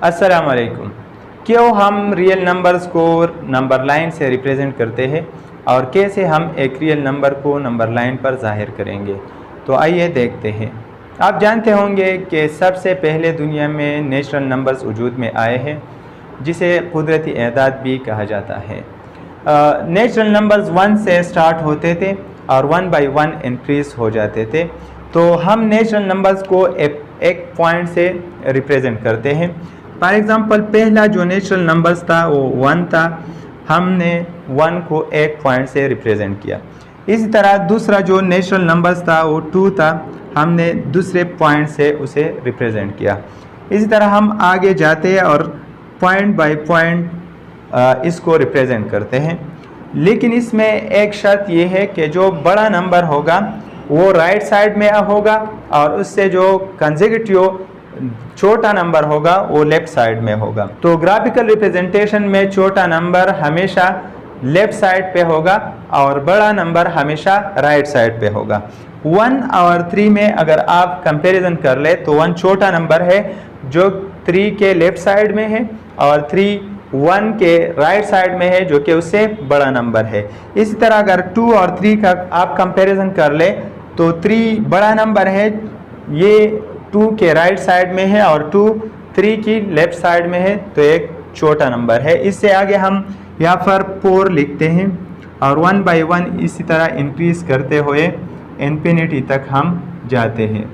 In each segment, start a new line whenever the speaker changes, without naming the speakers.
अस्सलाम वालेकुम। क्यों हम रियल नंबर्स को नंबर लाइन से रिप्रेजेंट करते हैं और कैसे हम एक रियल नंबर को नंबर लाइन पर ज़ाहिर करेंगे, तो आइए देखते हैं। आप जानते होंगे कि सबसे पहले दुनिया में नेचुरल नंबर्स वजूद में आए हैं, जिसे कुदरती एदाद भी कहा जाता है। नेचुरल नंबर्स 1 से स्टार्ट होते थे और 1 बाई 1 इंक्रीज हो जाते थे। तो हम नेचुरल नंबर्स को एक पॉइंट से रिप्रेजेंट करते हैं। फॉर एग्ज़ाम्पल पहला जो नेचुरल नंबर्स था वो 1 था, हमने 1 को एक पॉइंट से रिप्रेजेंट किया। इसी तरह दूसरा जो नेचुरल नंबर्स था वो 2 था, हमने दूसरे पॉइंट से उसे रिप्रेजेंट किया। इसी तरह हम आगे जाते हैं और पॉइंट बाय पॉइंट इसको रिप्रेजेंट करते हैं। लेकिन इसमें एक शर्त ये है कि जो बड़ा नंबर होगा वो राइट साइड में होगा और उससे जो कंसेक्यूटिव छोटा नंबर होगा वो लेफ्ट साइड में होगा। तो ग्राफिकल रिप्रेजेंटेशन में छोटा नंबर हमेशा लेफ्ट साइड पे होगा और बड़ा नंबर हमेशा राइट साइड पे होगा। 1 और 3 में अगर आप कंपैरिजन कर ले तो 1 छोटा नंबर है जो 3 के लेफ्ट साइड में है और 3 1 के राइट साइड में है जो कि उससे बड़ा नंबर है। इसी तरह अगर 2 और 3 का आप कंपैरिजन कर ले तो 3 बड़ा नंबर है, ये 2 के राइट साइड में है और 2 3 की लेफ्ट साइड में है, तो एक छोटा नंबर है। इससे आगे हम यहाँ पर 4 लिखते हैं और 1 बाई 1 इसी तरह इंक्रीज करते हुए इन्फिनिटी तक हम जाते हैं।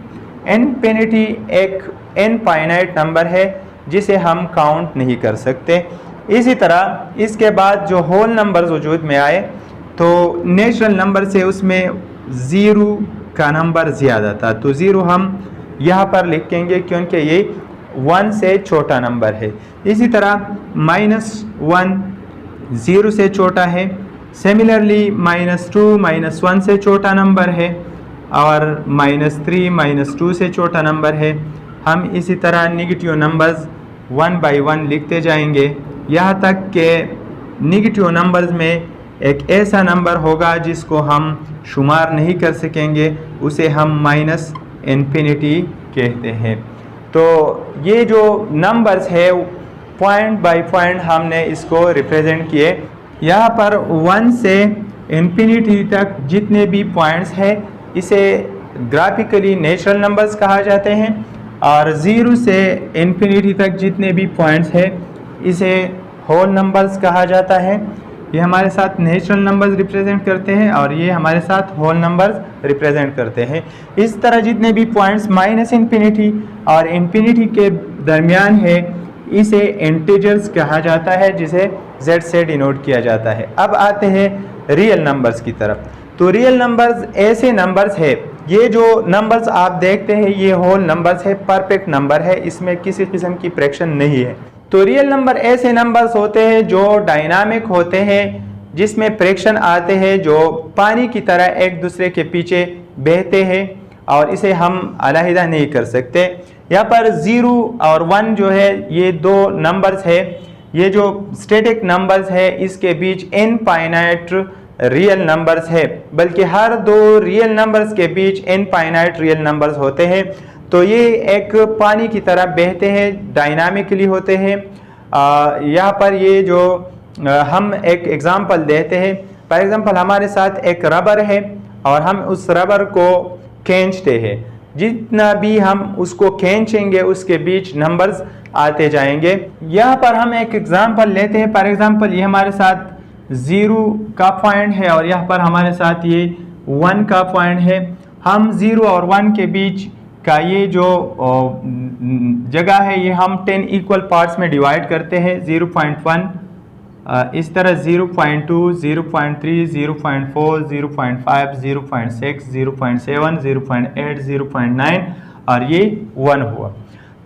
इन्फिनिटी एक इनफाइनाइट नंबर है जिसे हम काउंट नहीं कर सकते। इसी तरह इसके बाद जो होल नंबर्स वजूद में आए तो नेचुरल नंबर से उसमें 0 का नंबर ज़्यादा था, तो 0 हम यहाँ पर लिखेंगे क्योंकि ये 1 से छोटा नंबर है। इसी तरह -1 0 से छोटा है। सिमिलरली -2 -1 से छोटा नंबर है और -3 -2 से छोटा नंबर है। हम इसी तरह नेगेटिव नंबर्स 1 बाई 1 लिखते जाएंगे, यहाँ तक कि नेगेटिव नंबर्स में एक ऐसा नंबर होगा जिसको हम शुमार नहीं कर सकेंगे, उसे हम माइनस इन्फिनिटी कहते हैं। तो ये जो नंबर्स है पॉइंट बाय पॉइंट हमने इसको रिप्रेजेंट किए। यहाँ पर 1 से इन्फिनिटी तक जितने भी पॉइंट्स हैं इसे ग्राफिकली नेचुरल नंबर्स कहा जाते हैं और 0 से इन्फिनिटी तक जितने भी पॉइंट्स हैं इसे होल नंबर्स कहा जाता है। ये हमारे साथ नेचुरल नंबर्स रिप्रेजेंट करते हैं और ये हमारे साथ होल नंबर्स रिप्रेजेंट करते हैं। इस तरह जितने भी पॉइंट्स माइनस इन्फिनिटी और इन्फिनिटी के दरमियान है इसे इंटीजर्स कहा जाता है, जिसे z से डिनोट किया जाता है। अब आते हैं रियल नंबर्स की तरफ। तो रियल नंबर्स ऐसे नंबर्स है, ये जो नंबर्स आप देखते हैं ये होल नंबर्स है, परफेक्ट नंबर है, इसमें किसी किस्म की फ्रैक्शन नहीं है। तो रियल नंबर ऐसे नंबर्स होते हैं जो डायनामिक होते हैं, जिसमें फ्रैक्शन आते हैं जो पानी की तरह एक दूसरे के पीछे बहते हैं और इसे हम अलहदा नहीं कर सकते। यहाँ पर 0 और 1 जो है ये दो नंबर्स है, ये जो स्टैटिक नंबर्स है इसके बीच इनफाइनाइट रियल नंबर्स है, बल्कि हर दो रियल नंबर्स के बीच इनफाइनाइट रियल नंबर्स होते हैं। तो ये एक पानी की तरह बहते हैं, डायनामिकली होते हैं। यहाँ पर ये जो हम एक एग्जांपल देते हैं, फॉर एग्जांपल हमारे साथ एक रबर है और हम उस रबर को खींचते हैं, जितना भी हम उसको खींचेंगे उसके बीच नंबर्स आते जाएंगे। यहाँ पर हम एक एग्जांपल लेते हैं, फॉर एग्जांपल ये हमारे साथ 0 का पॉइंट है और यहाँ पर हमारे साथ ये 1 का पॉइंट है। हम 0 और 1 के बीच का ये जो जगह है ये हम 10 इक्वल पार्ट्स में डिवाइड करते हैं। 0.1 इस तरह 0.2 0.3 0.4 0.5 0.6 0.7 0.8 0.9 और ये 1 हुआ।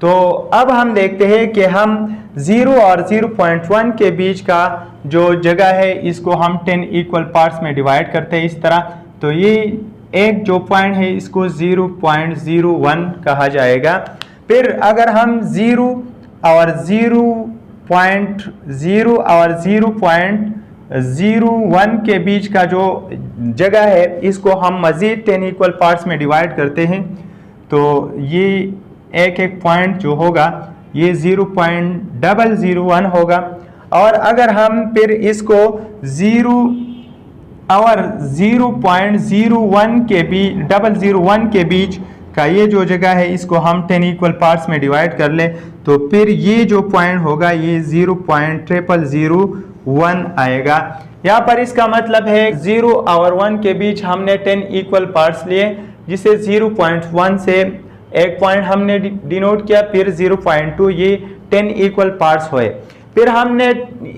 तो अब हम देखते हैं कि हम 0 और 0.1 के बीच का जो जगह है इसको हम 10 इक्वल पार्ट्स में डिवाइड करते हैं इस तरह। तो ये एक जो पॉइंट है इसको 0.01 कहा जाएगा। फिर अगर हम 0 और 0.01 के बीच का जो जगह है इसको हम मज़ीद 10 इक्वल पार्ट्स में डिवाइड करते हैं, तो ये एक एक पॉइंट जो होगा ये 0.001 होगा। और अगर हम फिर इसको 0 और 0.01 के बीच 001 के बीच का ये जो जगह है इसको हम 10 इक्वल पार्ट्स में डिवाइड कर लें तो फिर ये जो पॉइंट होगा ये 0.0001 आएगा। यहाँ पर इसका मतलब है 0 और 1 के बीच हमने 10 इक्वल पार्ट्स लिए, जिसे 0.1 से एक पॉइंट हमने डिनोट किया, फिर 0.2 ये 10 इक्वल पार्ट्स हुए। फिर हमने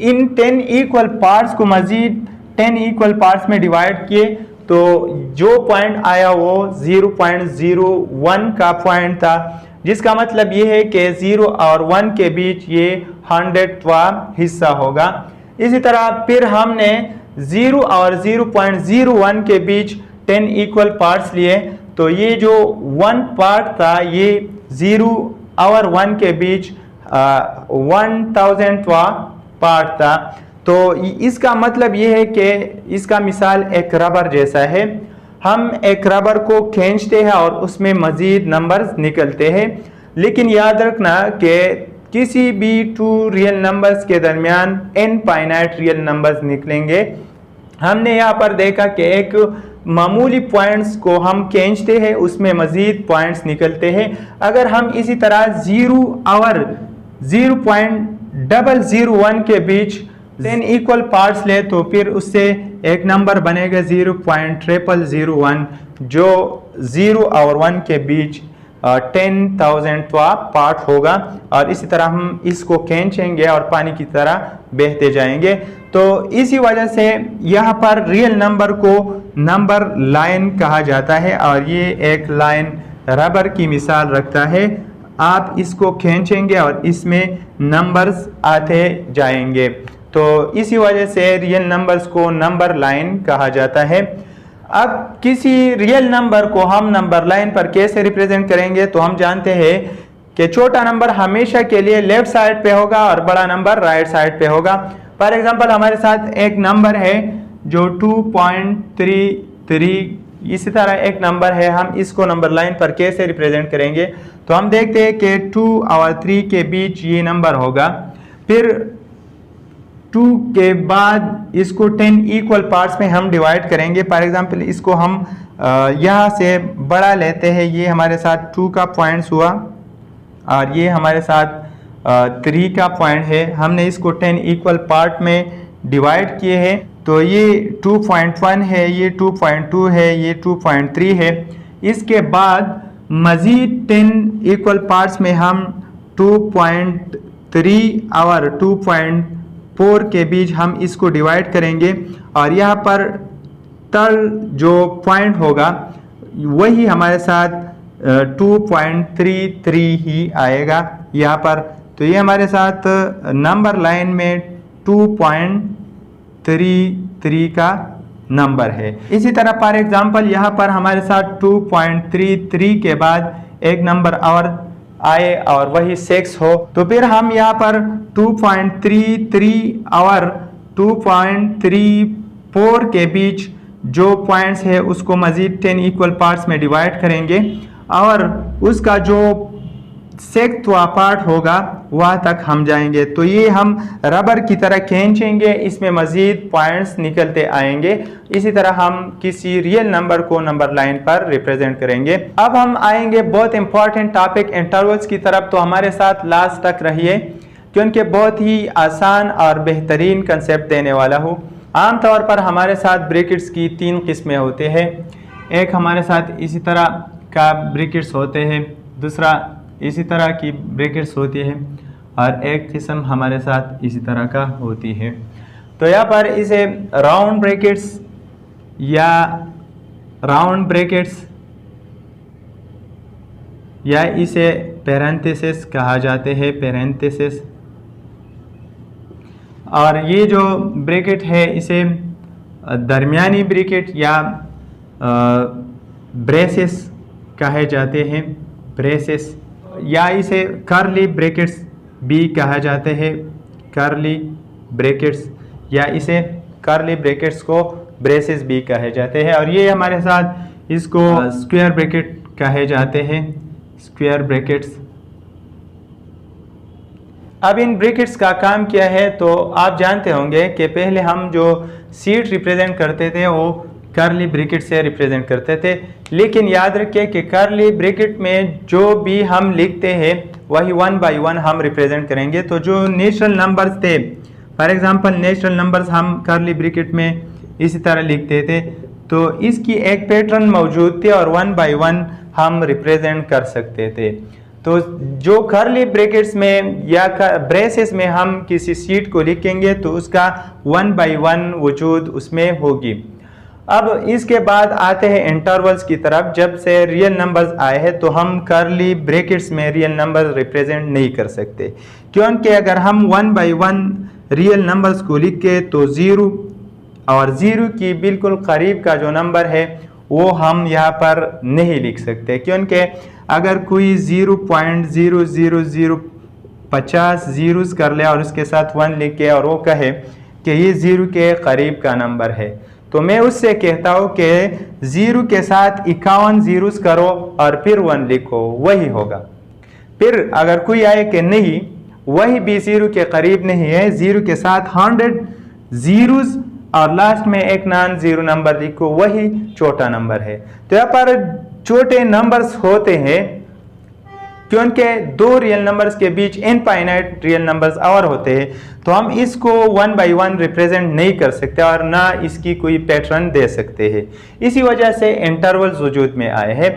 इन 10 इक्वल पार्ट्स को मजीद 10 इक्वल पार्ट्स में डिवाइड किए तो जो पॉइंट आया वो 0.01 का पॉइंट था, जिसका मतलब ये है कि 0 और 1 के बीच ये 100वां हिस्सा होगा। इसी तरह फिर हमने 0 और 0.01 के बीच 10 इक्वल पार्ट्स लिए तो ये जो 1 पार्ट था ये 0 और 1 के बीच 1000वां पार्ट था। तो इसका मतलब ये है कि इसका मिसाल एक रबर जैसा है। हम एक रबर को खींचते हैं और उसमें मजीद नंबर्स निकलते हैं, लेकिन याद रखना कि किसी भी 2 रियल नंबर्स के दरमियान इनफाइनाइट रियल नंबर्स निकलेंगे। हमने यहाँ पर देखा कि एक मामूली पॉइंट्स को हम खींचते हैं उसमें मजीद पॉइंट्स निकलते हैं। अगर हम इसी तरह 0 और 0.001 के बीच 10 इक्वल पार्ट्स ले तो फिर उससे एक नंबर बनेगा 0.0001 जो 0 और 1 के बीच 10,000वां पार्ट होगा। और इसी तरह हम इसको खींचेंगे और पानी की तरह बहते जाएंगे। तो इसी वजह से यहाँ पर रियल नंबर को नंबर लाइन कहा जाता है और ये एक लाइन रबर की मिसाल रखता है। आप इसको खींचेंगे और इसमें नंबर्स आते जाएंगे, तो इसी वजह से रियल नंबर्स को नंबर लाइन कहा जाता है। अब किसी रियल नंबर को हम नंबर लाइन पर कैसे रिप्रेजेंट करेंगे, तो हम जानते हैं कि छोटा नंबर हमेशा के लिए लेफ्ट साइड पे होगा और बड़ा नंबर राइट साइड पे होगा। फॉर एग्जांपल हमारे साथ एक नंबर है जो 2.33, इसी तरह एक नंबर है, हम इसको नंबर लाइन पर कैसे रिप्रेजेंट करेंगे, तो हम देखते हैं कि 2 और 3 के बीच ये नंबर होगा। फिर 2 के बाद इसको 10 इक्वल पार्ट्स में हम डिवाइड करेंगे। फॉर एग्जांपल इसको हम यहाँ से बड़ा लेते हैं, ये हमारे साथ 2 का पॉइंट्स हुआ और ये हमारे साथ 3 का पॉइंट है। हमने इसको 10 इक्वल पार्ट में डिवाइड किए हैं, तो ये 2.1 है, ये 2.2 है, ये 2.3 है। इसके बाद मज़ीद 10 इक्वल पार्ट्स में हम 2.3 और 2.4 के बीच हम इसको डिवाइड करेंगे और यहाँ पर तल जो पॉइंट होगा वही हमारे साथ 2.33 ही आएगा यहाँ पर। तो ये हमारे साथ नंबर लाइन में 2.33 का नंबर है। इसी तरह फॉर एग्जांपल यहाँ पर हमारे साथ 2.33 के बाद एक नंबर और आए और वही 6 हो, तो फिर हम यहाँ पर 2.33 और 2.34 के बीच जो पॉइंट्स है उसको मजीद 10 इक्वल पार्ट्स में डिवाइड करेंगे और उसका जो 6वां पार्ट होगा वहाँ तक हम जाएंगे। तो ये हम रबर की तरह खींचेंगे, इसमें मजीद पॉइंट्स निकलते आएंगे। इसी तरह हम किसी रियल नंबर को नंबर लाइन पर रिप्रेजेंट करेंगे। अब हम आएंगे बहुत इंपॉर्टेंट टॉपिक इंटरवल्स की तरफ, तो हमारे साथ लास्ट तक रहिए क्योंकि बहुत ही आसान और बेहतरीन कंसेप्ट देने वाला हूँ। आमतौर पर हमारे साथ ब्रैकेट्स की 3 किस्में होते हैं। एक हमारे साथ इसी तरह का ब्रैकेट्स होते हैं, दूसरा इसी तरह की ब्रैकेट्स होती है और एक किस्म हमारे साथ इसी तरह का होती है। तो यहाँ पर इसे राउंड ब्रैकेट्स या राउंड ब्रैकेट्स या इसे पैरेंथेसिस कहा जाते हैं, पैरेंथेसिस। और ये जो ब्रैकेट है इसे दरमियानी ब्रैकेट या ब्रेसेस कहे जाते हैं, ब्रेसेस, या इसे कर्ली ब्रैकेट्स भी कहा जाते हैं, कर्ली ब्रैकेट्स, या इसे कर्ली ब्रैकेट्स को ब्रेसेस भी कहे जाते हैं। और ये हमारे साथ इसको स्क्वायर ब्रैकेट कहे जाते हैं, स्क्वायर ब्रैकेट्स। अब इन ब्रैकेट्स का काम क्या है, तो आप जानते होंगे कि पहले हम जो सीट रिप्रेजेंट करते थे वो कर्ली ब्रैकेट से रिप्रेजेंट करते थे, लेकिन याद रखिए कि कर्ली ब्रैकेट में जो भी हम लिखते हैं वही 1 बाई 1 हम रिप्रेजेंट करेंगे। तो जो नेचुरल नंबर्स थे, फॉर एग्जांपल नेचुरल नंबर्स हम कर्ली ब्रैकेट में इसी तरह लिखते थे, तो इसकी एक पैटर्न मौजूद थी और 1 बाई 1 हम रिप्रेजेंट कर सकते थे। तो जो कर्ली ब्रैकेट्स में या ब्रेसेस में हम किसी सीट को लिखेंगे तो उसका 1 बाई 1 वजूद उसमें होगी। अब इसके बाद आते हैं इंटरवल्स की तरफ। जब से रियल नंबर्स आए हैं तो हम कर्ली ब्रैकेट्स में रियल नंबर रिप्रेजेंट नहीं कर सकते, क्योंकि अगर हम 1 बाई 1 रियल नंबर्स को लिख के तो 0 और 0 की बिल्कुल करीब का जो नंबर है वो हम यहाँ पर नहीं लिख सकते, क्योंकि अगर कोई 0.00050 जीरोस कर ले और उसके साथ 1 लिख के और वो कहे कि ये 0 के करीब का नंबर है, तो मैं उससे कहता हूँ कि 0 के साथ 51 जीरोस करो और फिर 1 लिखो, वही होगा। फिर अगर कोई आए कि नहीं वही भी 0 के करीब नहीं है, 0 के साथ 100 जीरोस और लास्ट में एक नॉन जीरो नंबर लिखो, वही छोटा नंबर है। तो यहाँ पर छोटे नंबर्स होते हैं क्योंकि दो रियल नंबर्स के बीच इनफाइनाइट रियल नंबर्स और होते हैं, तो हम इसको 1 बाई 1 रिप्रेजेंट नहीं कर सकते और ना इसकी कोई पैटर्न दे सकते हैं। इसी वजह से इंटरवल्स वजूद में आए हैं।